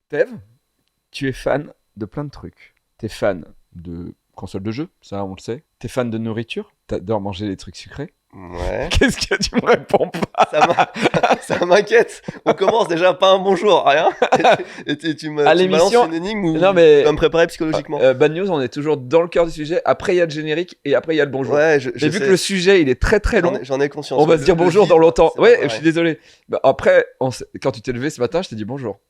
Tev, tu es fan de plein de trucs. T'es fan de consoles de jeux, ça on le sait. T'es fan de nourriture, t'adores manger des trucs sucrés. Ouais. Qu'est-ce que tu me réponds pas? Ça m'inquiète. On commence déjà pas un bonjour, rien. À Tu me balances l'émission. une énigme ou Non tu mais dois me préparer psychologiquement. Bad News, on est toujours dans le cœur du sujet. Après il y a le générique et après il y a le bonjour. Ouais, Mais vu que le sujet il est très très long, j'en ai conscience. on va se dire bonjour vide, dans longtemps. c'est Ouais, pas je suis désolé. Bah, après, quand tu t'es levé ce matin, je t'ai dit bonjour.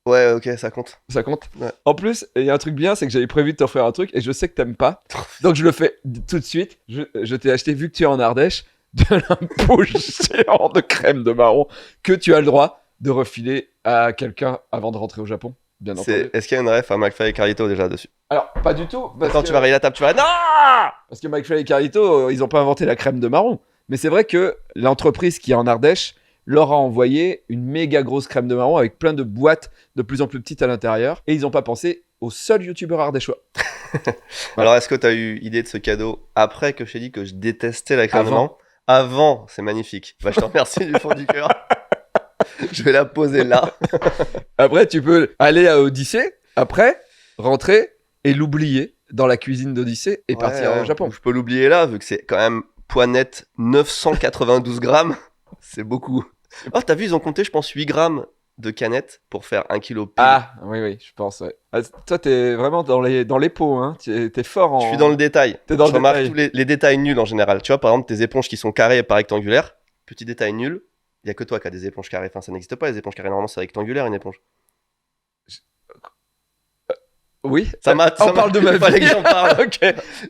Ouais, ok, ça compte. Ça compte. Ouais. En plus, il y a un truc bien, c'est que j'avais prévu de t'offrir un truc et je sais que t'aimes pas. Donc je le fais tout de suite. Je t'ai acheté, vu que tu es en Ardèche, de l'impôt géant de crème de marron que tu as le droit de refiler à quelqu'un avant de rentrer au Japon, bien entendu. Est-ce qu'il y a une ref à McFly et Carlito déjà dessus? Alors, pas du tout. Attends, tu vas rayer la table, tu vas. Non! Parce que McFly et Carlito, ils ont pas inventé la crème de marron. Mais c'est vrai que l'entreprise qui est en Ardèche leur a envoyé une méga grosse crème de marron avec plein de boîtes de plus en plus petites à l'intérieur. Et ils n'ont pas pensé au seul youtubeur ardéchois. Alors, est-ce que tu as eu idée de ce cadeau après que je t'ai dit que je détestais la crème de Avant. marron? Avant, c'est magnifique. Bah, je te remercie du fond du cœur. Je vais la poser là. Après, tu peux aller à Odyssée, après, rentrer et l'oublier dans la cuisine d'Odyssée et partir au Japon. Je peux l'oublier là, vu que c'est quand même poids net 992 grammes. C'est beaucoup. Oh, t'as vu, ils ont compté, je pense, 8 grammes de canettes pour faire 1 kilo pile. Ah, oui, je pense, ouais. Ah, toi, t'es vraiment dans les pots, hein. T'es fort en... Je suis dans le détail. T'es dans Je le remarque détail. tous les détails nuls en général. Tu vois, par exemple, tes éponges qui sont carrées et pas rectangulaires. Petit détail nul. Il y a que toi qui as des éponges carrées. Enfin, ça n'existe pas, les éponges carrées. Normalement, c'est rectangulaire, une éponge. Oui, On parle de ma vie. Fallait que j'en parle. Ok,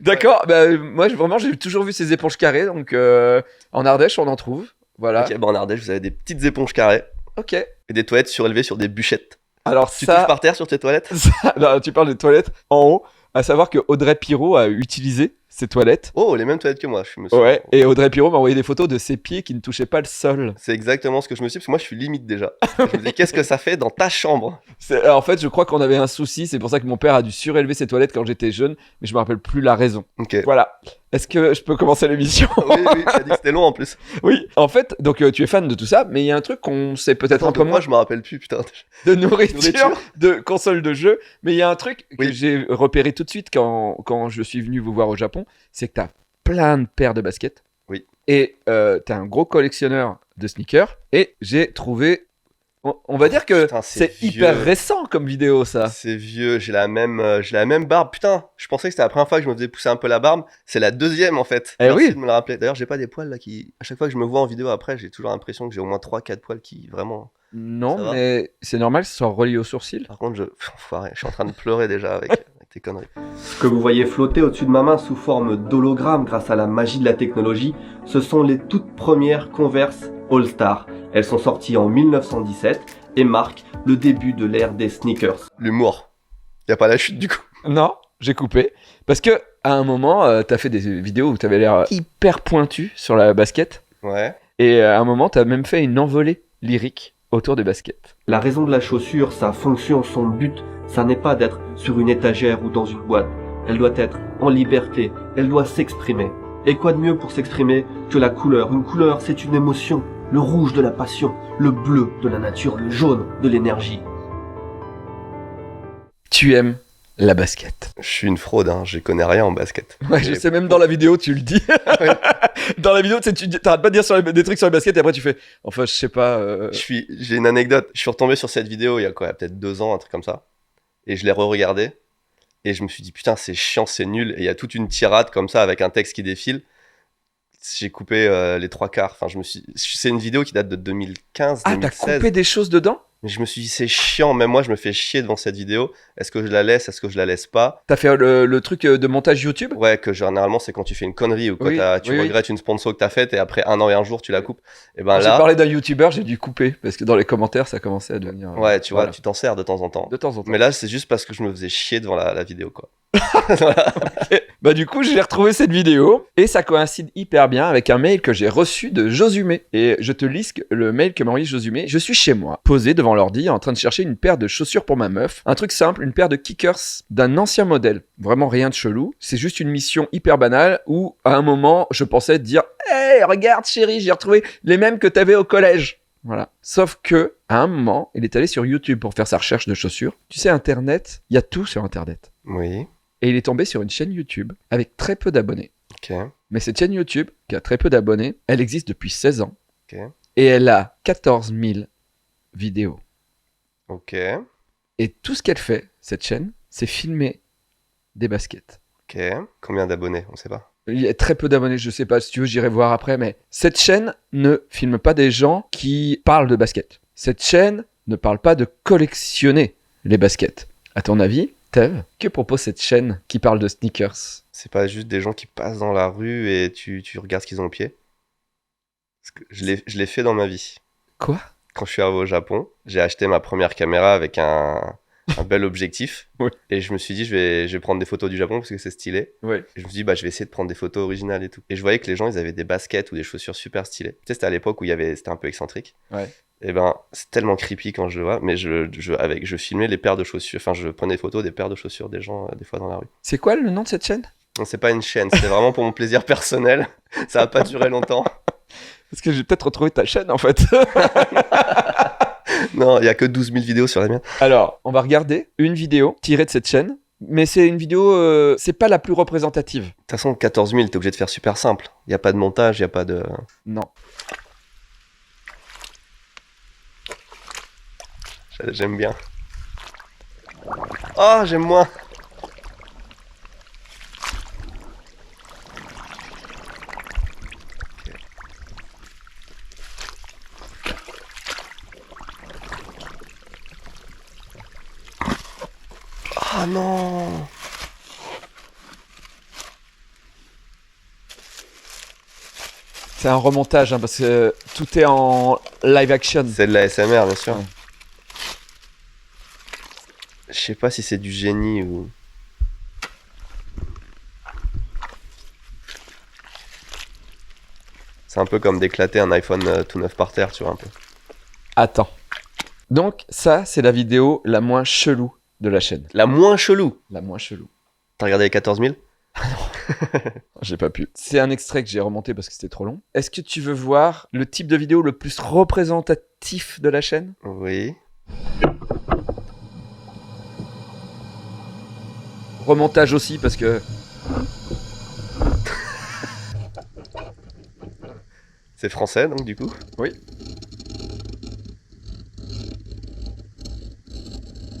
d'accord. Bah, moi, vraiment, j'ai toujours vu ces éponges carrées. Donc, en Ardèche, on en trouve. Voilà. Ok, en Ardèche, vous avez des petites éponges carrées Ok. et des toilettes surélevées sur des bûchettes. Alors, Tu touches ça, par terre sur tes toilettes? non, tu parles des toilettes en haut. À savoir que Audrey Pirot a utilisé ces toilettes. Oh, les mêmes toilettes que moi, je me suis. Ouais, et Audrey Pirot m'a envoyé des photos de ses pieds qui ne touchaient pas le sol. C'est exactement ce que je me suis dit, parce que moi, je suis limite déjà. Je me dis, qu'est-ce que ça fait dans ta chambre? Alors, en fait, je crois qu'on avait un souci. C'est pour ça que mon père a dû surélever ses toilettes quand j'étais jeune. Mais je me rappelle plus la raison. Ok. Voilà. Est-ce que je peux commencer l'émission? Oui, t'as dit que c'était long en plus. Oui. En fait, donc tu es fan de tout ça. Mais il y a un truc qu'on sait peut-être un peu Moi, moins je me rappelle plus, putain. de nourriture, Nourriture. de console de jeu. Mais il y a un truc que Oui. j'ai repéré tout de suite quand je suis venu vous voir au Japon. C'est que tu as plein de paires de baskets. Oui. Et t'es un gros collectionneur de sneakers. Et j'ai trouvé... On va dire que Putain, c'est c'est hyper vieux. récent comme vidéo, ça. C'est vieux, j'ai la même barbe. Putain, je pensais que c'était la première fois que je me faisais pousser un peu la barbe. C'est la deuxième en fait. Eh Merci oui. de me le rappeler. D'ailleurs, j'ai pas des poils là qui. À chaque fois que je me vois en vidéo après, j'ai toujours l'impression que j'ai au moins 3-4 poils qui vraiment. Ça Non, va mais c'est normal que ce soit relié au sourcil. Par contre, Enfoiré, je suis en train de pleurer déjà avec tes conneries. Ce que vous voyez flotter au-dessus de ma main sous forme d'hologramme grâce à la magie de la technologie, ce sont les toutes premières Converse All-Star. Elles sont sorties en 1917 et marquent le début de l'ère des sneakers. L'humour. Y a pas la chute du coup. Non, j'ai coupé. Parce que à un moment, t'as fait des vidéos où t'avais l'air hyper pointu sur la basket. Ouais. Et à un moment, t'as même fait une envolée lyrique autour des baskets. La raison de la chaussure, sa fonction, son but, ça n'est pas d'être sur une étagère ou dans une boîte. Elle doit être en liberté, elle doit s'exprimer. Et quoi de mieux pour s'exprimer que la couleur? Une couleur, c'est une émotion. Le rouge de la passion, le bleu de la nature, le jaune de l'énergie. Tu aimes la basket. Je suis une fraude, hein. Je connais rien en basket. Ouais, je sais, même dans la vidéo, tu le dis. Ouais. Dans la vidéo, tu sais, t'arrêtes pas de dire des trucs sur les baskets et après tu fais. Enfin, je sais pas. J'ai une anecdote. Je suis retombé sur cette vidéo il y a quoi, il y a peut-être 2 ans, un truc comme ça. Et je l'ai re-regardé. Et je me suis dit, putain, c'est chiant, c'est nul. Et il y a toute une tirade comme ça avec un texte qui défile. J'ai coupé les 3 quarts. Enfin, c'est une vidéo qui date de 2015, Ah, 2016. t'as coupé des choses dedans? Mais je me suis dit, c'est chiant. Même moi, je me fais chier devant cette vidéo. Est-ce que je la laisse? Est-ce que je la laisse pas? T'as fait le truc de montage YouTube? Ouais, que généralement, c'est quand tu fais une connerie ou quand Oui, tu oui. regrettes une sponsor que t'as faite et après 1 an et 1 jour, tu la coupes. Et ben Quand j'ai là, parlé d'un YouTuber, j'ai dû couper parce que dans les commentaires, ça commençait à devenir. ouais, tu vois, voilà. tu t'en sers de temps en temps. De temps en temps. Mais là, c'est juste parce que je me faisais chier devant la vidéo, quoi. Bah du coup, j'ai retrouvé cette vidéo et ça coïncide hyper bien avec un mail que j'ai reçu de Josume. Et je te lis le mail que m'a envoyé Josume. Je suis chez moi, posé devant l'ordi, en train de chercher une paire de chaussures pour ma meuf. Un truc simple, une paire de kickers d'un ancien modèle. Vraiment rien de chelou. C'est juste une mission hyper banale où, à un moment, je pensais dire « Hey, regarde chérie, j'ai retrouvé les mêmes que t'avais au collège. » Voilà. Sauf que, à un moment, il est allé sur YouTube pour faire sa recherche de chaussures. Tu sais, Internet, il y a tout sur Internet. Oui. Et il est tombé sur une chaîne YouTube avec très peu d'abonnés. Ok. Mais cette chaîne YouTube, qui a très peu d'abonnés, elle existe depuis 16 ans. Ok. Et elle a 14 000 vidéos. Ok. Et tout ce qu'elle fait, cette chaîne, c'est filmer des baskets. Ok. Combien d'abonnés? On sait pas. Il y a très peu d'abonnés, je sais pas, si tu veux, j'irai voir après, mais cette chaîne ne filme pas des gens qui parlent de basket. Cette chaîne ne parle pas de collectionner les baskets. À ton avis, Tev, que propose cette chaîne qui parle de sneakers? C'est pas juste des gens qui passent dans la rue et tu regardes ce qu'ils ont au pied. Parce que je l'ai fait dans ma vie. Quoi? Quand je suis arrivé au Japon, j'ai acheté ma première caméra avec un bel objectif. Oui. Et je me suis dit, je vais prendre des photos du Japon parce que c'est stylé. Ouais. Et je me suis dit, bah, je vais essayer de prendre des photos originales et tout. Et je voyais que les gens, ils avaient des baskets ou des chaussures super stylées. Tu sais, c'était à l'époque où c'était un peu excentrique. Ouais. Et ben, c'est tellement creepy quand je le vois. Mais je filmais les paires de chaussures. Enfin, je prenais des photos des paires de chaussures des gens, des fois dans la rue. C'est quoi le nom de cette chaîne? Non, c'est pas une chaîne, c'était vraiment pour mon plaisir personnel. Ça a pas duré longtemps. Parce que j'ai peut-être retrouvé ta chaîne en fait. Non, il y a que 12 000 vidéos sur la mienne. Alors, on va regarder une vidéo tirée de cette chaîne. Mais c'est une vidéo, c'est pas la plus représentative. De toute façon, 14 000, t'es obligé de faire super simple. Il y a pas de montage, il y a pas de... Non. J'aime bien. Oh, j'aime moins. Ah non. C'est un remontage, hein, parce que tout est en live action. C'est de la SMR, bien sûr. Ouais. Je sais pas si c'est du génie ou... C'est un peu comme d'éclater un iPhone tout neuf par terre, tu vois, un peu. Attends. Donc, ça, c'est la vidéo la moins chelou de la chaîne. La moins chelou. La moins chelou. T'as regardé les 14 000? J'ai pas pu. C'est un extrait que j'ai remonté parce que c'était trop long. Est-ce que tu veux voir le type de vidéo le plus représentatif de la chaîne? Oui. Remontage aussi parce que... C'est français, donc, du coup? Oui.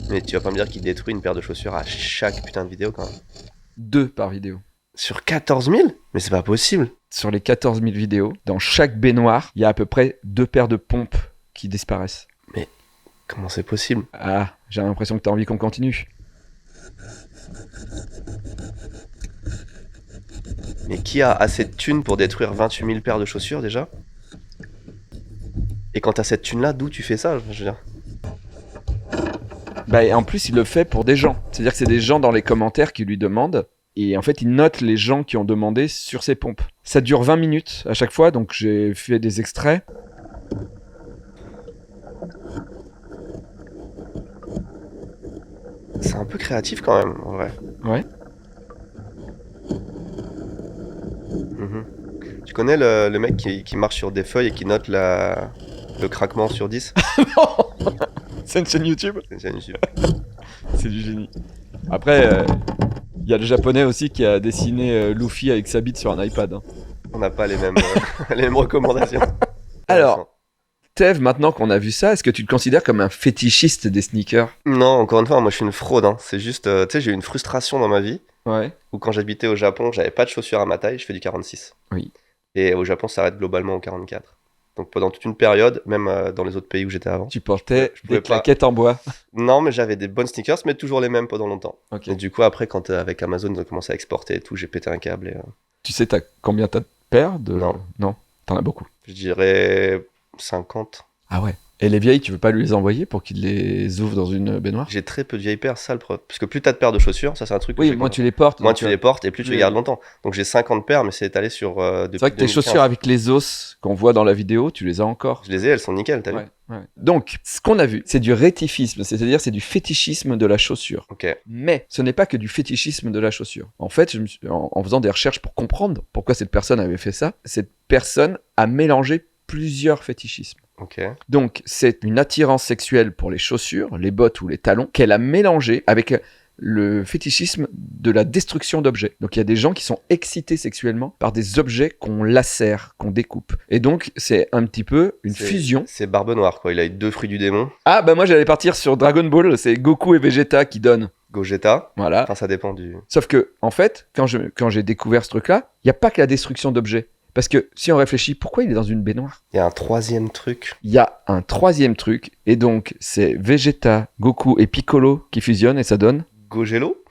Mais tu vas pas me dire qu'il détruit une paire de chaussures à chaque putain de vidéo, quand même. 2 par vidéo. Sur 14 000? Mais c'est pas possible. Sur les 14 000 vidéos, dans chaque baignoire, il y a à peu près 2 paires de pompes qui disparaissent. Comment c'est possible? Ah, j'ai l'impression que t'as envie qu'on continue. Mais qui a assez de thunes pour détruire 28 000 paires de chaussures, déjà? Et quand t'as cette thune-là, d'où tu fais ça? Je veux dire... Bah, et en plus, il le fait pour des gens. C'est-à-dire que c'est des gens dans les commentaires qui lui demandent. Et en fait, il note les gens qui ont demandé sur ses pompes. Ça dure 20 minutes à chaque fois, donc j'ai fait des extraits. C'est un peu créatif quand même, en vrai. Ouais. Mhm. Tu connais le mec qui marche sur des feuilles et qui note le craquement sur 10? C'est une chaîne YouTube. C'est une chaîne YouTube. C'est du génie. Après, il y a le japonais aussi qui a dessiné Luffy avec sa bite sur un iPad. Hein. On n'a pas les mêmes, les mêmes recommandations. Alors, Tev, maintenant qu'on a vu ça, est-ce que tu te considères comme un fétichiste des sneakers? Non, encore une fois, moi je suis une fraude. Hein. C'est juste, tu sais, j'ai eu une frustration dans ma vie Ouais. où quand j'habitais au Japon, j'avais pas de chaussures à ma taille, je fais du 46. Oui. Et au Japon, ça s'arrête globalement au 44. Donc pendant toute une période, même dans les autres pays où j'étais avant. Tu portais Je pouvais des claquettes en bois. Non, mais j'avais des bonnes sneakers, mais toujours les mêmes pendant longtemps. Ok. Et du coup, après, quand avec Amazon, ils ont commencé à exporter et tout, j'ai pété un câble et Tu sais combien t'as de paires de... Non. Non, t'en as beaucoup. je dirais 50. Ah ouais. Et les vieilles, tu veux pas lui les envoyer pour qu'il les ouvre dans une baignoire? J'ai très peu de vieilles paires, ça le problème. Parce que plus t'as de paires de chaussures, ça c'est un truc que Oui, j'ai moins compris. tu les portes. Moins donc, tu les portes et plus tu les Oui. gardes longtemps. Donc j'ai 50 paires, mais c'est étalé sur depuis C'est vrai que tes 2015. chaussures avec les os qu'on voit dans la vidéo, tu les as encore. Je les ai, elles sont nickel, t'as vu? Ouais. Donc, ce qu'on a vu, c'est du rétifisme, c'est-à-dire c'est du fétichisme de la chaussure. Ok. Mais ce n'est pas que du fétichisme de la chaussure. En fait, en faisant des recherches pour comprendre pourquoi cette personne avait fait ça, cette personne a mélangé plusieurs fétichismes. Ok. Donc, c'est une attirance sexuelle pour les chaussures, les bottes ou les talons, qu'elle a mélangé avec le fétichisme de la destruction d'objets. Donc, il y a des gens qui sont excités sexuellement par des objets qu'on lacère, qu'on découpe. Et donc, c'est un petit peu une fusion. C'est Barbe Noire, quoi. Il a eu 2 fruits du démon. Ah, bah moi, j'allais partir sur Dragon Ball. C'est Goku et Vegeta qui donnent. Gogeta. Voilà. Enfin, ça dépend du... Sauf que, en fait, quand j'ai découvert ce truc-là, il n'y a pas que la destruction d'objets. Parce que si on réfléchit, pourquoi il est dans une baignoire ? Il y a un 3e truc. Il y a un 3e truc, et donc c'est Vegeta, Goku et Piccolo qui fusionnent et ça donne... Gogelo.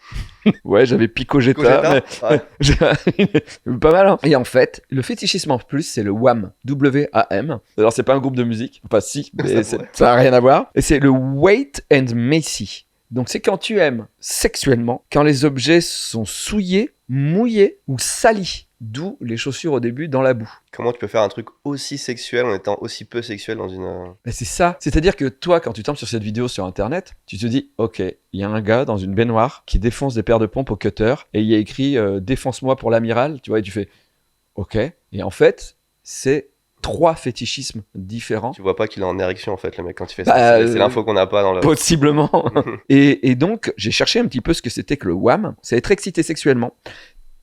Ouais, j'avais Picogeta, mais... Ouais. pas mal, hein. Et en fait, le fétichisme en plus, c'est le WAM, W-A-M. Alors, c'est pas un groupe de musique, enfin si, mais ça n'a rien à voir. Et c'est le Wait and Macy. Donc, c'est quand tu aimes sexuellement, quand les objets sont souillés, mouillés ou salis. D'où les chaussures au début dans la boue. Comment tu peux faire un truc aussi sexuel en étant aussi peu sexuel dans une... Ben c'est ça. C'est-à-dire que toi, quand tu tombes sur cette vidéo sur Internet, tu te dis, ok, il y a un gars dans une baignoire qui défonce des paires de pompes au cutter et il y a écrit défonce-moi pour l'amiral, tu vois, et tu fais, ok. Et en fait, c'est 3 fétichismes différents. Tu vois pas qu'il est en érection en fait, le mec, quand il fait ça. C'est l'info qu'on n'a pas dans le... Possiblement. et donc, j'ai cherché un petit peu ce que c'était que le WAM. C'est être excité sexuellement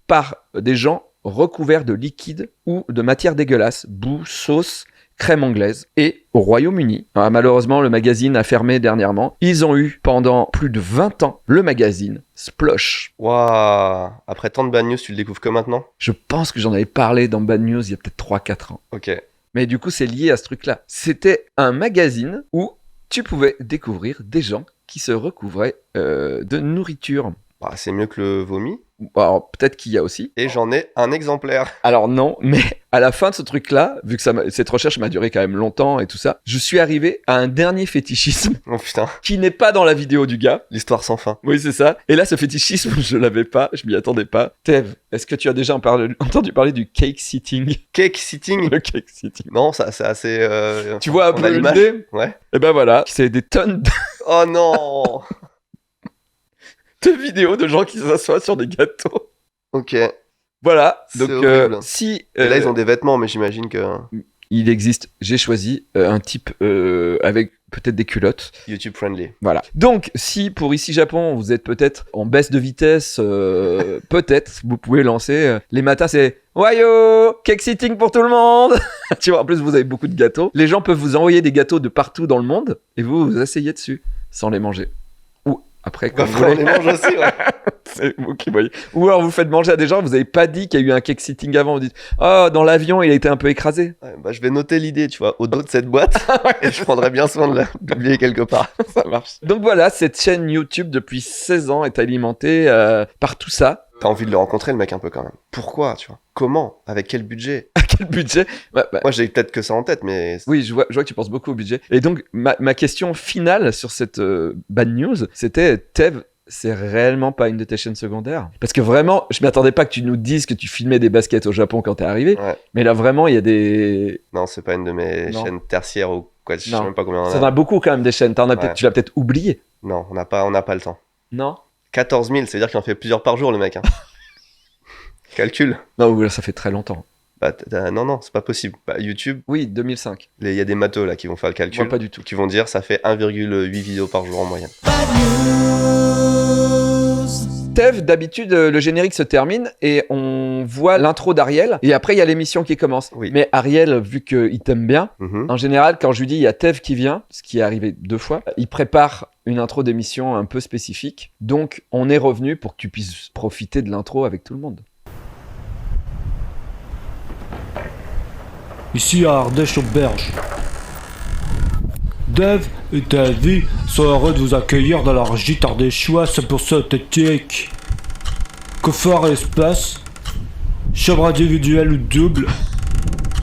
par des gens recouverts de liquide ou de matière dégueulasse, boue, sauce, crème anglaise. Et au Royaume-Uni, malheureusement le magazine a fermé dernièrement, ils ont eu pendant plus de 20 ans le magazine Splosh. Waouh. Après tant de bad news, tu le découvres que maintenant ? Je pense que j'en avais parlé dans Bad News il y a peut-être 3-4 ans. Ok. Mais du coup c'est lié à ce truc-là. C'était un magazine où tu pouvais découvrir des gens qui se recouvraient de nourriture. Bah, c'est mieux que le vomi. Alors, peut-être qu'il y a aussi. Et j'en ai un exemplaire. Alors non, mais à la fin de ce truc-là, vu que cette recherche m'a duré quand même longtemps et tout ça, je suis arrivé à un dernier fétichisme Oh putain. qui n'est pas dans la vidéo du gars. L'histoire sans fin. Oui, c'est ça. Et là, ce fétichisme, je l'avais pas, je m'y attendais pas. Tev, est-ce que tu as déjà entendu parler du cake sitting ? Cake sitting. Le cake sitting. Non, ça c'est assez... Tu vois un on peu a l'image. l'idée ? Ouais. Et ben voilà, c'est des tonnes Oh non. de vidéos de gens qui s'assoient sur des gâteaux. Ok. Voilà, C'est donc horrible. si... Et là, ils ont des vêtements, mais j'imagine que... Il existe, j'ai choisi un type avec peut-être des culottes. YouTube friendly. Voilà. Donc, si pour Ici Japon, vous êtes peut-être en baisse de vitesse, peut-être, vous pouvez lancer. Les matins, c'est Wayo, cake sitting pour tout le monde. Tu vois, en plus, vous avez beaucoup de gâteaux. Les gens peuvent vous envoyer des gâteaux de partout dans le monde et vous vous asseyez dessus sans les manger. Ou après, quand vous on voulez. les mange aussi, ouais. C'est vous qui voyez. Ou alors vous faites manger à des gens, vous n'avez pas dit qu'il y a eu un cake sitting avant. Vous dites, oh, dans l'avion, il a été un peu écrasé. Ouais, bah, je vais noter l'idée, tu vois, au dos de cette boîte. Et je prendrais bien soin de l'oublier quelque part. Ça marche. Donc voilà, cette chaîne YouTube depuis 16 ans est alimentée par tout ça. T'as envie de le rencontrer, le mec, un peu quand même. Pourquoi, tu vois ? Comment ? Avec quel budget ? À quel budget ? Bah, Moi, j'ai peut-être que ça en tête, mais... oui, je vois que tu penses beaucoup au budget. Et donc, ma question finale sur cette bad news, c'était, Tev, c'est réellement pas une de tes chaînes secondaires ? Parce que vraiment, je m'attendais pas que tu nous dises que tu filmais des baskets au Japon quand t'es arrivé. Ouais. Mais là, vraiment, il y a des... Non, c'est pas une de mes Non. chaînes tertiaires ou quoi, je sais Non. même pas combien on Ça en a. a beaucoup quand même des chaînes. Ouais. Tu l'as peut-être oublié. Non, on n'a pas le temps. Non ? 14 000, c'est-à-dire qu'il en fait plusieurs par jour, le mec. Hein. Calcul. Non, là, ça fait très longtemps. Bah, non, c'est pas possible. Bah, YouTube, Oui, 2005. il y a des matheux là qui vont faire le calcul. Moi, pas du tout. Qui vont dire ça fait 1,8 vidéos par jour en moyenne. Tev, d'habitude, le générique se termine et on voit l'intro d'Ariel. Et après, il y a l'émission qui commence. Oui. Mais Ariel, vu qu'il t'aime bien, Mhm. en général, quand je lui dis il y a Tev qui vient, ce qui est arrivé 2 fois, il prépare une intro d'émission un peu spécifique. Donc, on est revenu pour que tu puisses profiter de l'intro avec tout le monde. Ici à Ardèche Auberge. Dave et Davy sont heureux de vous accueillir dans leur gîte ardéchoise pour cette éthique. Confort et espace, chambre individuelle ou double,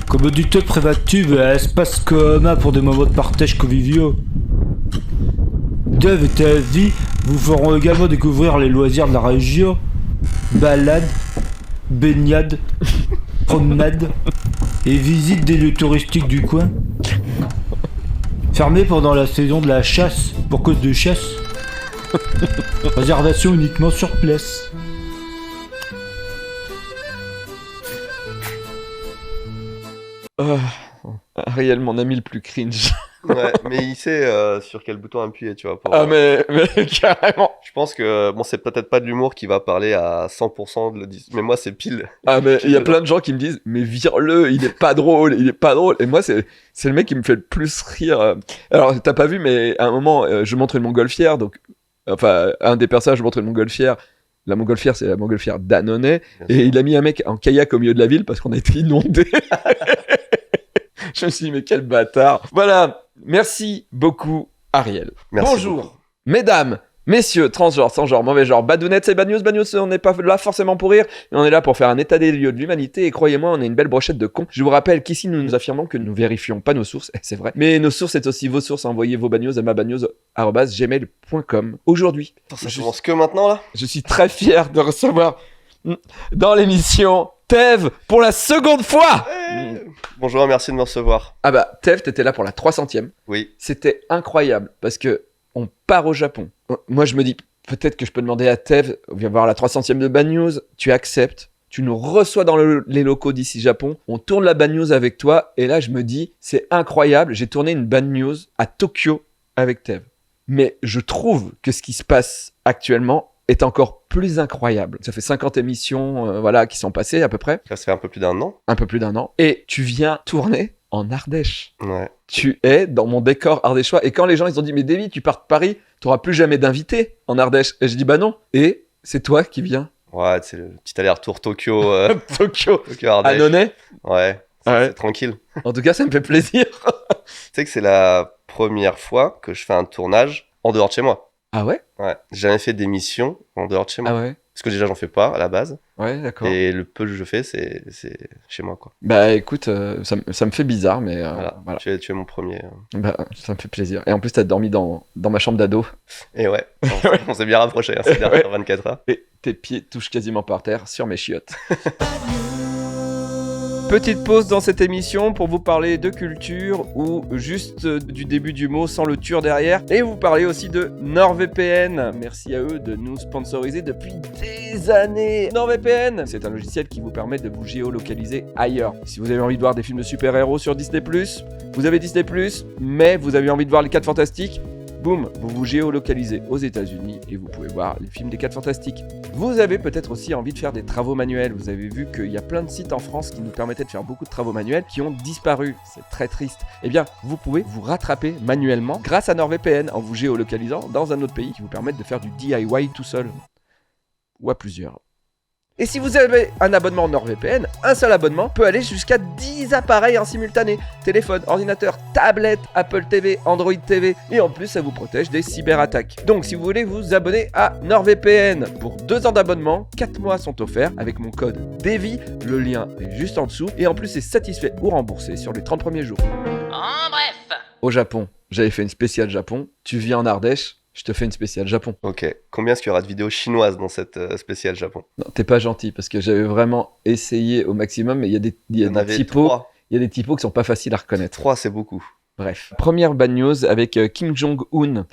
commodité privative et espace commun pour des moments de partage conviviaux. Dave et Davy vous feront également découvrir les loisirs de la région, balades, baignades, promenades et visite des lieux touristiques du coin. Fermé pendant la saison de la chasse pour cause de chasse. Réservation uniquement sur place. Ariel, mon ami le plus cringe. Ouais, mais il sait sur quel bouton appuyer, tu vois. Ah, mais carrément. Je pense que, bon, c'est peut-être pas de l'humour qui va parler à 100% de l'audience, mais moi, c'est pile. Ah, mais il y a plein de gens qui me disent, mais vire-le, il est pas drôle, il est pas drôle. Et moi, c'est le mec qui me fait le plus rire. Alors, t'as pas vu, mais à un moment, je montre une montgolfière, donc, enfin, un des personnages, je montre une montgolfière. La montgolfière, c'est la montgolfière Dannonay. Et il a mis un mec en kayak au milieu de la ville parce qu'on a été inondés. Je me suis dit, mais quel bâtard. Voilà. Merci beaucoup, Ariel. Merci Bonjour, beaucoup. mesdames, messieurs, transgenres, sans genre, mauvais genre, badounettes, c'est bad news, on n'est pas là forcément pour rire, mais on est là pour faire un état des lieux de l'humanité, et croyez-moi, on est une belle brochette de cons. Je vous rappelle qu'ici, nous affirmons que nous vérifions pas nos sources, c'est vrai, mais nos sources, c'est aussi vos sources, envoyez vos bad news à mabadnews@gmail.com. Aujourd'hui, Ça commence que maintenant, là? je suis très fier de recevoir dans l'émission Tev pour la seconde fois. Bonjour, merci de me recevoir. Ah bah, Tev, t'étais là pour la 300e. Oui. C'était incroyable parce que on part au Japon. Moi, je me dis, peut-être que je peux demander à Tev, viens voir la 300e de Bad News. Tu acceptes, tu nous reçois dans les locaux d'ici Japon. On tourne la Bad News avec toi. Et là, je me dis, c'est incroyable. J'ai tourné une Bad News à Tokyo avec Tev. Mais je trouve que ce qui se passe actuellement est encore plus incroyable. Ça fait 50 émissions voilà, qui sont passées à peu près. Ça fait un peu plus d'un an. Un peu plus d'un an. Et tu viens tourner en Ardèche. Ouais. Tu es dans mon décor ardéchois. Et quand les gens ils ont dit, mais Davy, tu pars de Paris, tu n'auras plus jamais d'invité en Ardèche. Et je dis, bah non. Et c'est toi qui viens. Ouais, c'est le petit aller-retour Tokyo. Tokyo. Ardèche. À Nonay. Ouais. Ouais. C'est tranquille. En tout cas, ça me fait plaisir. Tu sais que c'est la première fois que je fais un tournage en dehors de chez moi. Ah ouais? Ouais. J'ai jamais fait d'émission en dehors de chez moi. Ah ouais? Parce que déjà, j'en fais pas à la base. Ouais, d'accord. Et le peu que je fais, c'est chez moi, quoi. Bah écoute, ça me fait bizarre, mais voilà. Tu es mon premier. Bah, ça me fait plaisir. Et en plus, t'as dormi dans ma chambre d'ado. Et ouais, on s'est bien rapproché ces dernières 24 heures. Et tes pieds touchent quasiment par terre sur mes chiottes. Petite pause dans cette émission pour vous parler de culture ou juste du début du mot sans le tur derrière. Et vous parler aussi de NordVPN. Merci à eux de nous sponsoriser depuis des années. NordVPN, c'est un logiciel qui vous permet de vous géolocaliser ailleurs. Si vous avez envie de voir des films de super-héros sur Disney+, vous avez Disney+, mais vous avez envie de voir les 4 Fantastiques, boum, vous vous géolocalisez aux États-Unis et vous pouvez voir les films des 4 Fantastiques. Vous avez peut-être aussi envie de faire des travaux manuels. Vous avez vu qu'il y a plein de sites en France qui nous permettaient de faire beaucoup de travaux manuels qui ont disparu. C'est très triste. Eh bien, vous pouvez vous rattraper manuellement grâce à NordVPN en vous géolocalisant dans un autre pays qui vous permettent de faire du DIY tout seul. Ou à plusieurs. Et si vous avez un abonnement NordVPN, un seul abonnement peut aller jusqu'à 10 appareils en simultané. Téléphone, ordinateur, tablette, Apple TV, Android TV. Et en plus, ça vous protège des cyberattaques. Donc si vous voulez vous abonner à NordVPN pour 2 ans d'abonnement, 4 mois sont offerts avec mon code DEVI. Le lien est juste en dessous. Et en plus, c'est satisfait ou remboursé sur les 30 premiers jours. En bref. Au Japon, j'avais fait une spéciale Japon. Tu viens en Ardèche, je te fais une spéciale Japon. Ok. Combien est-ce qu'il y aura de vidéos chinoises dans cette spéciale Japon? Non, t'es pas gentil parce que j'avais vraiment essayé au maximum, mais il y a des typos. 3. Il y a des typos qui sont pas faciles à reconnaître. 3, c'est beaucoup. Bref. Première bad news avec Kim Jong-un.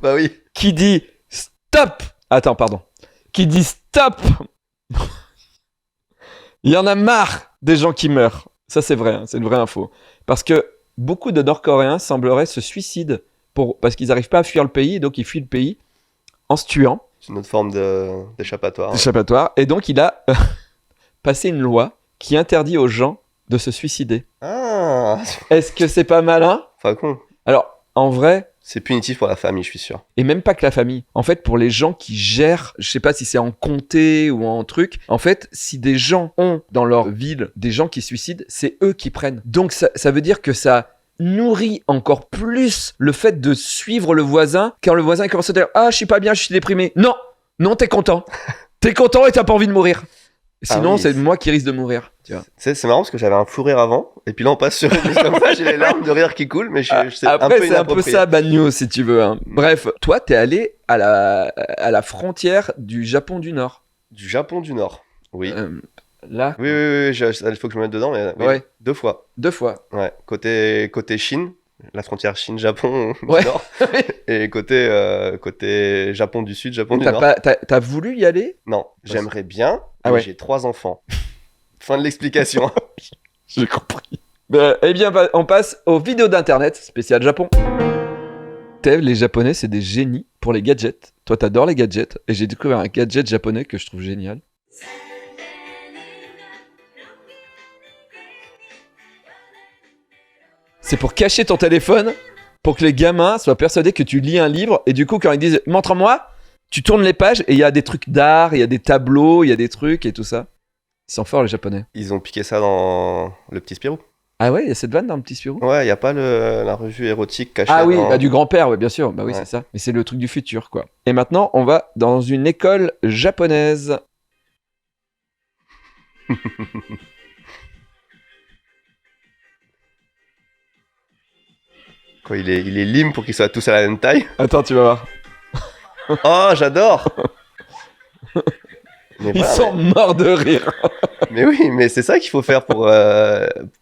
Bah oui. Qui dit stop. Attends, pardon. Qui dit stop. Il y en a marre des gens qui meurent. Ça, c'est vrai, hein, c'est une vraie info. Parce que beaucoup de Nord-Coréens sembleraient se suicider parce qu'ils n'arrivent pas à fuir le pays, donc ils fuient le pays en se tuant. C'est une autre forme d'échappatoire. Échappatoire. Et donc, il a passé une loi qui interdit aux gens de se suicider. Ah, Est-ce que c'est pas malin? pas con. Alors, en vrai, C'est punitif pour la famille, je suis sûr. et même pas que la famille. En fait, pour les gens qui gèrent, je sais pas si c'est en comté ou en truc, en fait, si des gens ont dans leur ville des gens qui se suicident, c'est eux qui prennent. Donc, ça veut dire que ça nourrit encore plus le fait de suivre le voisin quand le voisin commence à dire « Ah, je suis pas bien, je suis déprimé. » Non, non, t'es content. T'es content et t'as pas envie de mourir. Sinon, oui, c'est moi qui risque de mourir. Tu vois. C'est marrant parce que j'avais un fou rire avant, et puis là on passe sur une news comme ça, j'ai les larmes de rire qui coulent, mais c'est un Après, peu c'est un peu inapproprié. ça, bad news, si tu veux. Hein. Bref, toi, t'es allé à la frontière du Japon du Nord. Du Japon du Nord, oui. Là, Oui, il faut que je me mette dedans, mais oui, Ouais. 2 fois. 2 fois. Ouais, côté Chine, la frontière Chine-Japon Ouais. du Nord, et côté Japon du Sud, Japon du Nord. T'as voulu y aller? Non, j'aimerais bien, Ah et ouais. j'ai 3 enfants. Fin de l'explication. J'ai compris. Eh bien, on passe aux vidéos d'internet spécial Japon. Tev, les Japonais, c'est des génies pour les gadgets. Toi, t'adores les gadgets. Et j'ai découvert un gadget japonais que je trouve génial. C'est pour cacher ton téléphone, pour que les gamins soient persuadés que tu lis un livre. Et du coup, quand ils disent « montre-moi », tu tournes les pages et il y a des trucs d'art, il y a des tableaux, il y a des trucs et tout ça. Ils sont forts, les Japonais. Ils ont piqué ça dans Le Petit Spirou. Ah ouais, il y a cette vanne dans le Petit Spirou. Ouais, il y a pas la revue érotique cachée. Ah oui, dans- bah du grand-père, ouais, bien sûr. Bah oui, Ouais. c'est ça. Mais c'est le truc du futur, quoi. Et maintenant, on va dans une école japonaise. Quoi, il est lime pour qu'ils soient tous à la même taille. Attends, tu vas voir. Oh, j'adore. Mais Ils voilà, sont morts de rire. mais oui, mais c'est ça qu'il faut faire pour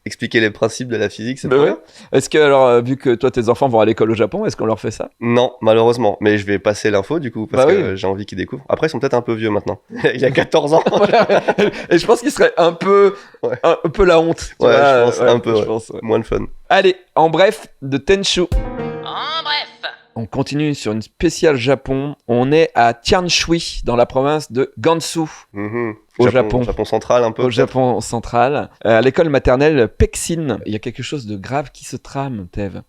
expliquer les principes de la physique. C'est Bah trop ouais. bien. Est-ce que, alors, vu que toi, tes enfants vont à l'école au Japon, est-ce qu'on leur fait ça? Non, malheureusement. Mais je vais passer l'info du coup, parce Bah que oui. j'ai envie qu'ils découvrent. Après, ils sont peut-être un peu vieux maintenant. Il y a 14 ans. Et je pense qu'il serait un peu, Ouais. un peu la honte. tu Ouais, vois, je pense un peu, je ouais. pense, ouais. Moins de fun. Allez, en bref, de Tenchu. En bref. On continue sur une spéciale Japon. On est à Tianshui, dans la province de Gansu, Mhm. Au Japon. Japon central un peu. au peut-être. Japon central. À l'école maternelle Peksin, il y a quelque chose de grave qui se trame, Tev.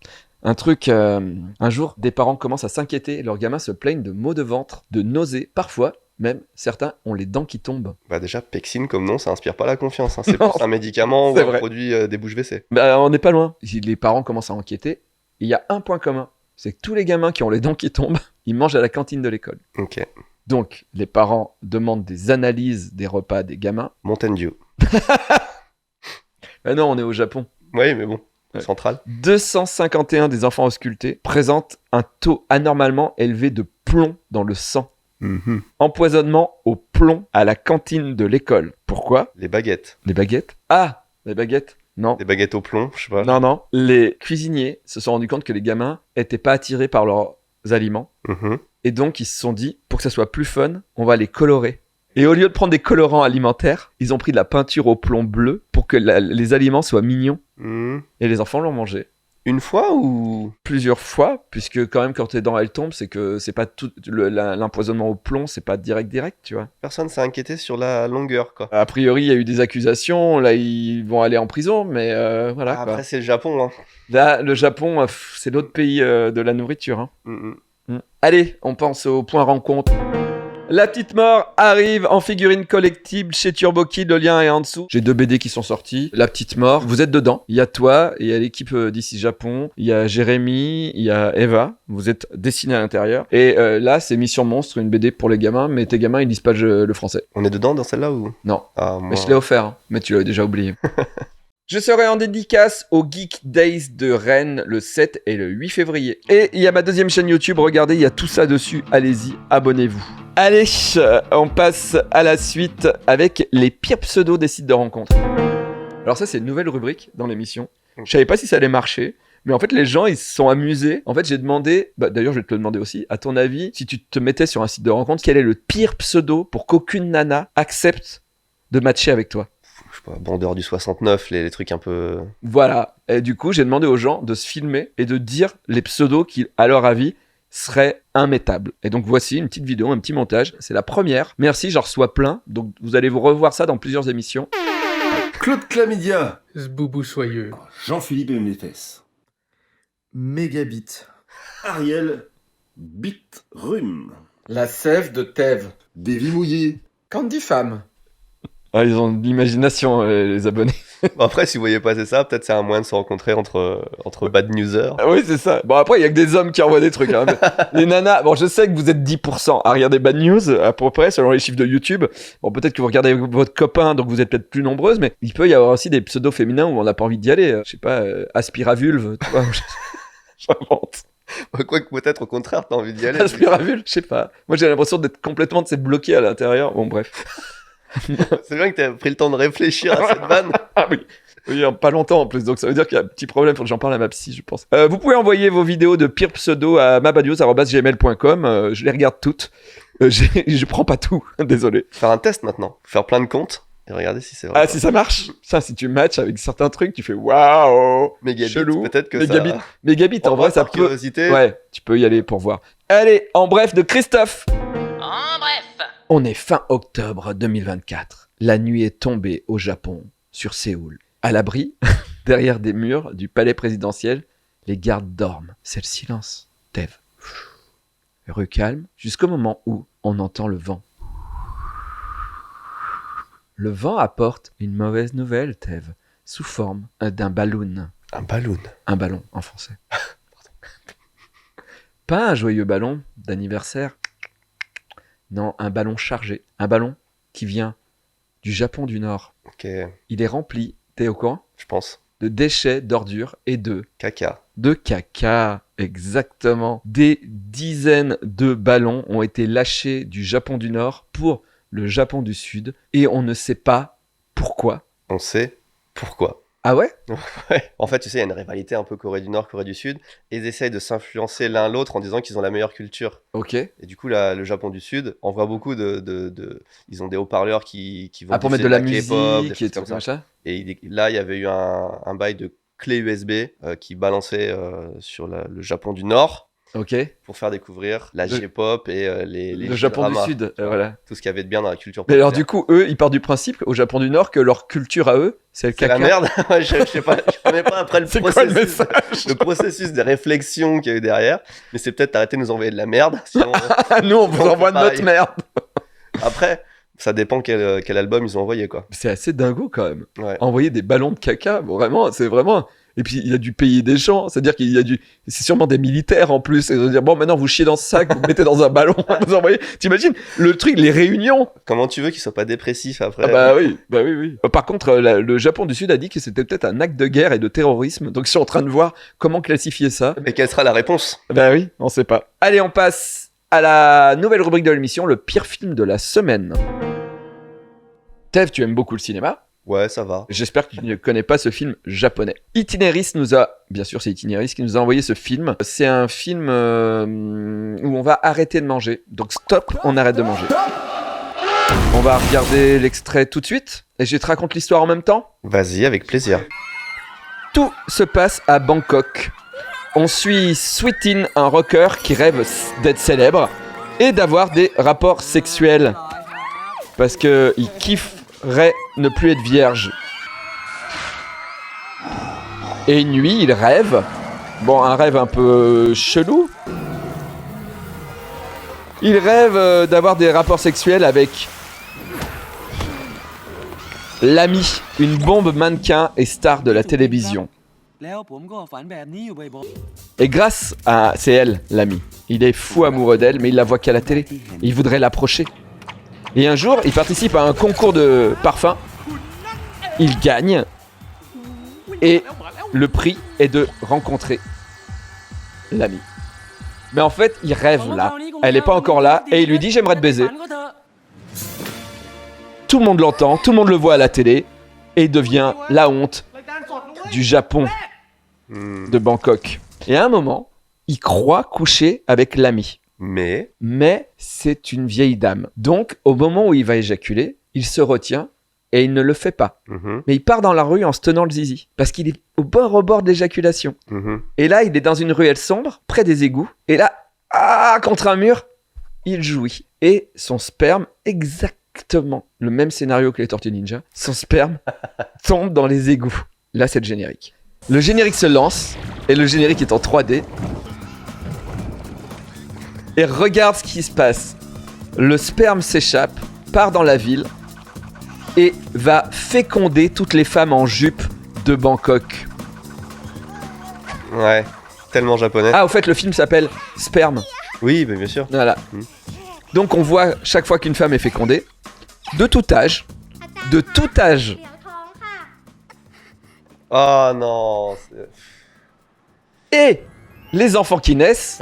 Un truc, un jour, des parents commencent à s'inquiéter. Leurs gamins se plaignent de maux de ventre, de nausées. Parfois, même, certains ont les dents qui tombent. Bah déjà, Pexine comme nom, ça inspire pas la confiance. Hein. C'est Non, plus un médicament ou c'est un vrai. produit des bouches WC. Bah, on n'est pas loin. Si les parents commencent à enquêter, il y a un point commun. C'est que tous les gamins qui ont les dents qui tombent, ils mangent à la cantine de l'école. Ok. Donc, les parents demandent des analyses des repas des gamins. Mountain Dew. Ah non, on est au Japon. Oui, mais bon. Ouais. Central. 251 des enfants auscultés présentent un taux anormalement élevé de plomb dans le sang. Mhm. Empoisonnement au plomb à la cantine de l'école. Pourquoi? Les baguettes. Les baguettes? Ah, les baguettes? Non. Des baguettes au plomb, je sais pas. Non, non. Les cuisiniers se sont rendus compte que les gamins étaient pas attirés par leurs aliments. Mhm. Et donc, ils se sont dit, pour que ça soit plus fun, on va les colorer. Et au lieu de prendre des colorants alimentaires, ils ont pris de la peinture au plomb bleu pour que les aliments soient mignons. Mhm. Et les enfants l'ont mangé. Une fois ou Plusieurs fois, puisque quand même quand tes dents elles tombent, c'est que c'est pas tout l'empoisonnement au plomb, c'est pas direct, tu vois. personne s'est inquiété sur la longueur, quoi. A priori, il y a eu des accusations, là ils vont aller en prison, mais voilà. Ah, quoi. après, c'est le Japon, hein. Là, le Japon, c'est l'autre pays de la nourriture. Hein. Mhm. Allez, on pense au point rencontre. La petite mort arrive en figurine collectible chez Turbo Kid, le lien est en dessous. J'ai 2 BD qui sont sortis. La petite mort, vous êtes dedans. Il y a toi, il y a l'équipe d'ici Japon, il y a Jérémy, il y a Eva. Vous êtes dessinés à l'intérieur. Et là, c'est Mission Monstre, une BD pour les gamins, mais tes gamins, ils lisent pas le français. On est dedans dans celle-là ou Non, Ah, mais moi... je te l'ai offert, hein. Mais tu l'avais déjà oublié. Je serai en dédicace au Geek Days de Rennes le 7 et le 8 février. Et il y a ma 2e chaîne YouTube, regardez, il y a tout ça dessus. Allez-y, abonnez-vous. Allez, on passe à la suite avec les pires pseudos des sites de rencontres. Alors ça, c'est une nouvelle rubrique dans l'émission. Je savais pas si ça allait marcher. Mais en fait, les gens, ils se sont amusés. En fait, j'ai demandé, d'ailleurs, je vais te le demander aussi, à ton avis, si tu te mettais sur un site de rencontre, quel est le pire pseudo pour qu'aucune nana accepte de matcher avec toi? Je sais pas, bandeur du 69, les trucs un peu... Voilà. Et du coup, j'ai demandé aux gens de se filmer et de dire les pseudos qui, à leur avis, seraient immettables. Et donc, voici une petite vidéo, un petit montage. C'est la première. Merci, j'en reçois plein. Donc, vous allez vous revoir ça dans plusieurs émissions. Claude Chlamydia, Ce boubou soyeux. Jean-Philippe Mnefes, Mégabit. Ariel Bitrum, La sève de Thèves. Davy Mouillé, Candy Femme. Ah, ils ont de l'imagination, les abonnés. Bon, après, si vous voyez passer ça, peut-être c'est un moyen de se rencontrer entre bad newsers. Ah oui, c'est ça. Bon, après, il y a que des hommes qui envoient des trucs. Hein. Les nanas, bon, je sais que vous êtes 10% à regarder Bad News, à peu près, selon les chiffres de YouTube. Bon, peut-être que vous regardez avec votre copain, donc vous êtes peut-être plus nombreuses, mais il peut y avoir aussi des pseudos féminins où on n'a pas envie d'y aller. Je sais pas, Aspiravulve, tu vois. J'invente. Quoique peut-être au contraire, t'as envie d'y aller. Aspiravulve, je sais pas. Moi, j'ai l'impression d'être complètement bloqué à l'intérieur. Bon, bref. C'est bien que t'aies pris le temps de réfléchir à cette vanne. Ah oui. Oui, pas longtemps en plus, donc ça veut dire qu'il y a un petit problème, faut que j'en parle à ma psy, je pense. Vous pouvez envoyer vos vidéos de pire pseudo à mabadios@gmail.com, je les regarde toutes. Je prends pas tout, désolé. Faire un test maintenant. Faire plein de comptes et regarder si c'est vrai. Ah, si ça marche, ça, si tu matches avec certains trucs, tu fais waouh, Mégabit, chelou. peut-être que Mégabit, ça... Mégabit, en vrai, ça par peut. curiosité. Ouais, tu peux y aller pour voir. Allez, en bref de Christophe. En bref. On est fin octobre 2024. La nuit est tombée au Japon, sur Séoul. À l'abri, derrière des murs du palais présidentiel, les gardes dorment. C'est le silence. Tev. Rue calme, jusqu'au moment où on entend le vent. Le vent apporte une mauvaise nouvelle, Tev, sous forme d'un ballon. Un ballon. Un ballon, en français. Pas un joyeux ballon d'anniversaire. Non, un ballon chargé. Un ballon qui vient du Japon du Nord. Ok, Il est rempli, t'es au courant, je pense. de déchets, d'ordures et de Caca. caca. Exactement. Des dizaines de ballons ont été lâchés du Japon du Nord pour le Japon du Sud et on ne sait pas pourquoi. On sait pourquoi. Ah ouais? Ouais. En fait, tu sais, il y a une rivalité un peu Corée du Nord, Corée du Sud, et ils essayent de s'influencer l'un l'autre en disant qu'ils ont la meilleure culture. Ok. Et du coup, le Japon du Sud envoie beaucoup Ils ont des haut-parleurs qui vont Ah, pour mettre de diffuser la K-pop, des musique et trucs tout comme ça. machin. Et là, il y avait eu un bail de clé USB qui balançait sur le Japon du Nord Ok. pour faire découvrir la Le- J-pop et les Le Japon du K-dramas. Sud, Tu vois, voilà. tout ce qu'il y avait de bien dans la culture Mais populaire. alors du coup, eux, ils partent du principe au Japon du Nord que leur culture à eux, c'est le C'est caca. la merde. je sais pas, je connais pas après le C'est quoi le processus, message? le processus de réflexion qu'il y a eu derrière. Mais c'est peut-être arrêter de nous envoyer de la merde. Sinon, Nous, on vous On fait envoie pareil. notre merde. après, ça dépend quel album ils ont envoyé, quoi. C'est assez dingo quand même. Ouais. Envoyer des ballons de caca, bon, vraiment, c'est vraiment. Et puis il y a du payer des gens, c'est-à-dire qu'il y a du. C'est sûrement des militaires en plus. Et de dire bon, maintenant vous chiez dans ce sac, vous le mettez dans un ballon, vous envoyez. T'imagines le truc, les réunions. Comment tu veux qu'ils soient pas dépressifs après? Ah bah oui. Par contre, le Japon du Sud a dit que c'était peut-être un acte de guerre et de terrorisme. Donc ils sont en train de voir comment classifier ça. Mais quelle sera la réponse? Bah oui, on sait pas. Allez, on passe à la nouvelle rubrique de l'émission, le pire film de la semaine. Tev, tu aimes beaucoup le cinéma. Ouais, ça va. J'espère que tu ne connais pas ce film japonais. Itinéris nous a... Bien sûr, c'est Itinéris qui nous a envoyé ce film. C'est un film où on va arrêter de manger. Donc stop, on arrête de manger. On va regarder l'extrait tout de suite. Et je te raconte l'histoire en même temps. Vas-y, avec plaisir. Tout se passe à Bangkok. On suit Sweetin, un rocker qui rêve d'être célèbre et d'avoir des rapports sexuels. Parce qu'il kifferait ne plus être vierge. Et une nuit, il rêve. Bon, un rêve un peu chelou. Il rêve d'avoir des rapports sexuels avec l'ami, une bombe mannequin et star de la télévision. Et grâce à... C'est elle, l'ami. Il est fou amoureux d'elle, mais il la voit qu'à la télé. Il voudrait l'approcher. Et un jour, il participe à un concours de parfum. Il gagne. Et le prix est de rencontrer l'ami. Mais en fait, il rêve là. Elle n'est pas encore là. Et il lui dit, j'aimerais te baiser. Tout le monde l'entend, tout le monde le voit à la télé. Et il devient la honte du Japon, de Bangkok. Et à un moment, il croit coucher avec l'ami. Mais c'est une vieille dame. Donc, au moment où il va éjaculer, il se retient et il ne le fait pas. Mais il part dans la rue en se tenant le zizi. Parce qu'il est au bord de l'éjaculation. Et là, il est dans une ruelle sombre, près des égouts. Et là, contre un mur, il jouit. Et son sperme, exactement le même scénario que les Tortues Ninja, son sperme tombe dans les égouts. Là, c'est le générique. Le générique se lance, et le générique est en 3D. Et regarde ce qui se passe. Le sperme s'échappe, part dans la ville, et va féconder toutes les femmes en jupe de Bangkok. Ouais, tellement japonais. Ah, au fait, le film s'appelle Sperme. Oui, mais bien sûr. Voilà. Donc on voit chaque fois qu'une femme est fécondée, de tout âge, Oh non. et les enfants qui naissent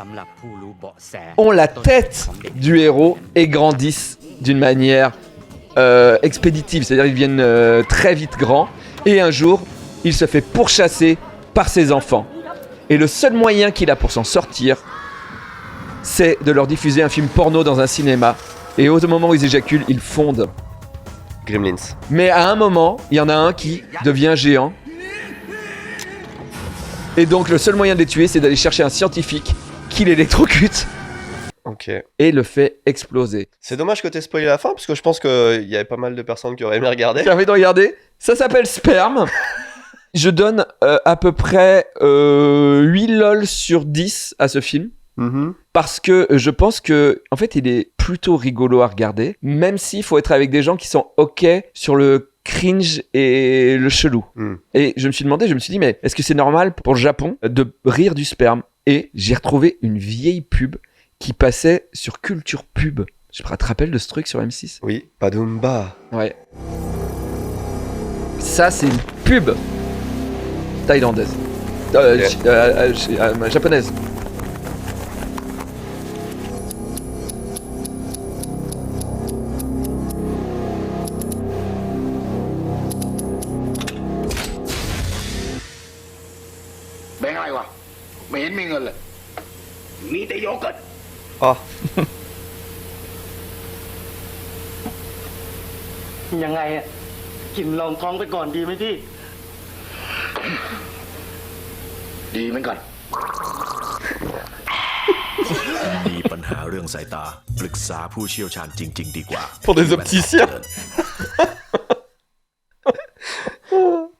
ont la tête du héros et grandissent d'une manière expéditive, c'est-à-dire ils deviennent très vite grands, et un jour, il se fait pourchasser par ses enfants. Et le seul moyen qu'il a pour s'en sortir, c'est de leur diffuser un film porno dans un cinéma. Et au moment où ils éjaculent, ils fondent. Gremlins. Mais à un moment, il y en a un qui devient géant. Et donc le seul moyen de les tuer, c'est d'aller chercher un scientifique qui l'électrocute Ok. et le fait exploser. C'est dommage que t'aies spoilé la fin, parce que je pense qu'il y avait pas mal de personnes qui auraient aimé regarder. J'ai envie de regarder. Ça s'appelle Sperme. Je donne à peu près 8 lol sur 10 à ce film. Mhm. Parce que je pense que, en fait, il est plutôt rigolo à regarder, même s'il faut être avec des gens qui sont OK sur le cringe et le chelou. Et je me suis dit, mais est-ce que c'est normal pour le Japon de rire du sperme? Et j'ai retrouvé une vieille pub qui passait sur Culture Pub. Je te rappelle de ce truc sur M6? Oui, Padumba. Ouais. Ça, c'est une pub thaïlandaise. Japonaise. Ah, ยังไงอะกินรองท้องไปก่อนดีไหมพี่ ดีเหมือนกัน มีปัญหาเรื่องสายตาปรึกษาผู้เชี่ยวชาญจริง ๆ ดีกว่า pour des opticiens.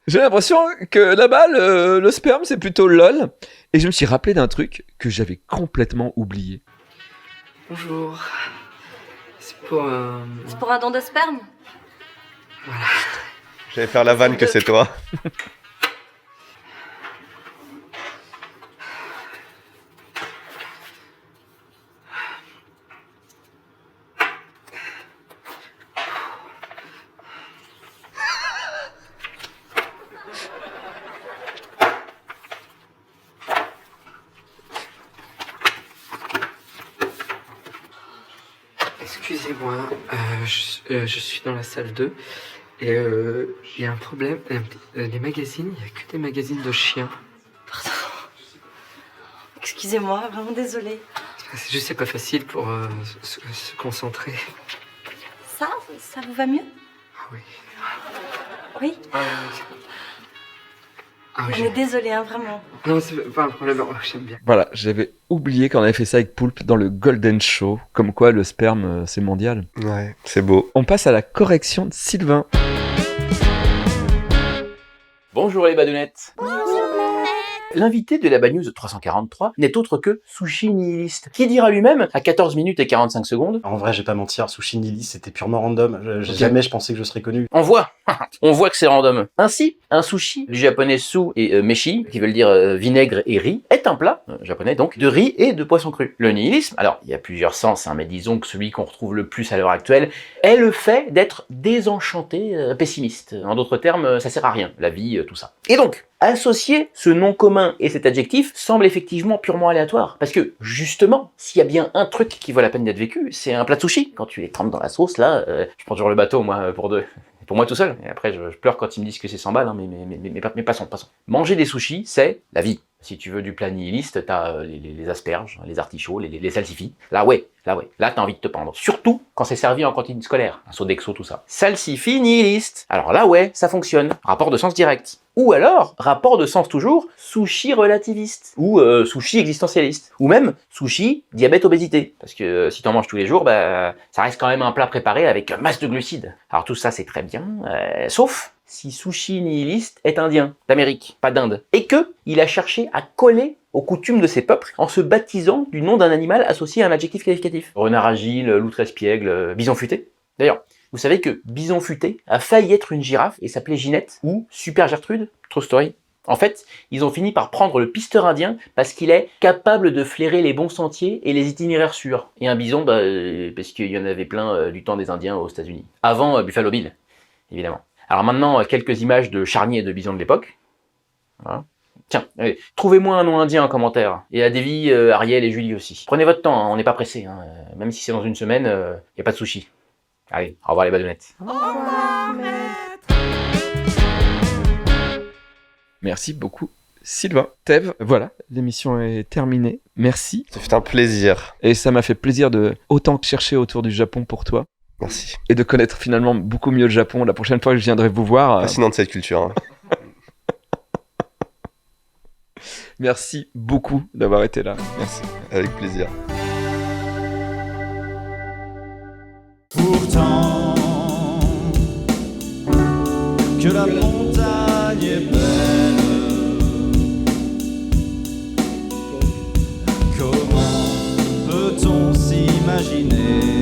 J'ai l'impression que là-bas, le sperme, c'est plutôt lol. Et je me suis rappelé d'un truc que j'avais complètement oublié. Bonjour. C'est pour un... C'est pour un don de sperme? J'allais faire la vanne que c'est toi. Excusez-moi, je suis dans la salle 2 et il y a un problème. Les magazines, il n'y a que des magazines de chiens. Pardon. Excusez-moi, vraiment désolée. C'est juste, c'est pas facile pour se concentrer. Ça vous va mieux? Ah oui. Oui? Ah oui, On est désolé, hein, vraiment. Non, c'est pas un problème, j'aime bien. Voilà, j'avais oublié qu'on avait fait ça avec Poulpe dans le Golden Show. Comme quoi, le sperme, c'est mondial. Ouais, c'est beau. On passe à la correction de Sylvain. Bonjour les badounettes. L'invité de la Bad News 343 n'est autre que Sushi Nihiliste, qui dira lui-même, à 14 minutes et 45 secondes... En vrai, je vais pas mentir, Sushi Nihiliste, c'était purement random. Jamais je pensais que je serais connu. On voit que c'est random. Ainsi, un sushi, du japonais su et meshi, qui veulent dire vinaigre et riz, est un plat, japonais donc, de riz et de poisson cru. Le nihilisme, alors il y a plusieurs sens, mais disons que celui qu'on retrouve le plus à l'heure actuelle, est le fait d'être désenchanté, pessimiste. En d'autres termes, ça sert à rien, la vie, tout ça. Et donc, associer ce nom commun et cet adjectif semble effectivement purement aléatoire. Parce que, justement, s'il y a bien un truc qui vaut la peine d'être vécu, c'est un plat de sushi. Quand tu les trempes dans la sauce, là, je prends toujours le bateau, moi, pour deux. Pour moi tout seul. Et après, je pleure quand ils me disent que c'est 100 balles, hein, mais passons. Manger des sushis, c'est la vie. Si tu veux du plat nihiliste, t'as les asperges, les artichauts, les salsifis. Là, t'as envie de te pendre. Surtout quand c'est servi en cantine scolaire. Un Sodexo, tout ça. Salsifis nihiliste. Alors là, ça fonctionne. Rapport de sens direct. Ou alors, rapport de sens toujours, sushi relativiste. Ou sushi existentialiste. Ou même, sushi diabète obésité. Parce que si t'en manges tous les jours, ça reste quand même un plat préparé avec masse de glucides. Alors tout ça, c'est très bien. Sauf si Sushi Nihiliste est indien, d'Amérique, pas d'Inde, et que il a cherché à coller aux coutumes de ces peuples en se baptisant du nom d'un animal associé à un adjectif qualificatif. Renard agile, loutre espiègle, bison futé. D'ailleurs, vous savez que bison futé a failli être une girafe et s'appelait Ginette, ou Super Gertrude, True Story. En fait, ils ont fini par prendre le pisteur indien parce qu'il est capable de flairer les bons sentiers et les itinéraires sûrs. Et un bison, parce qu'il y en avait plein du temps des Indiens aux États-Unis. Avant Buffalo Bill, évidemment. Alors maintenant, quelques images de charniers et de bisons de l'époque. Voilà. Tiens, allez, trouvez-moi un nom indien en commentaire. Et à Davy, Ariel et Julie aussi. Prenez votre temps, hein, on n'est pas pressé. Hein. Même si c'est dans une semaine, y a pas de sushi. Allez, au revoir les badounettes. Au revoir, maître. Merci beaucoup, Sylvain, Thèves, voilà, l'émission est terminée. Merci. Ça fait un plaisir. Et ça m'a fait plaisir de autant chercher autour du Japon pour toi. Merci. Et de connaître finalement beaucoup mieux le Japon. La prochaine fois que je viendrai vous voir. Fascinante cette culture. Hein. Merci beaucoup d'avoir été là. Merci. Avec plaisir. Pourtant, que la montagne est belle, comment peut-on s'imaginer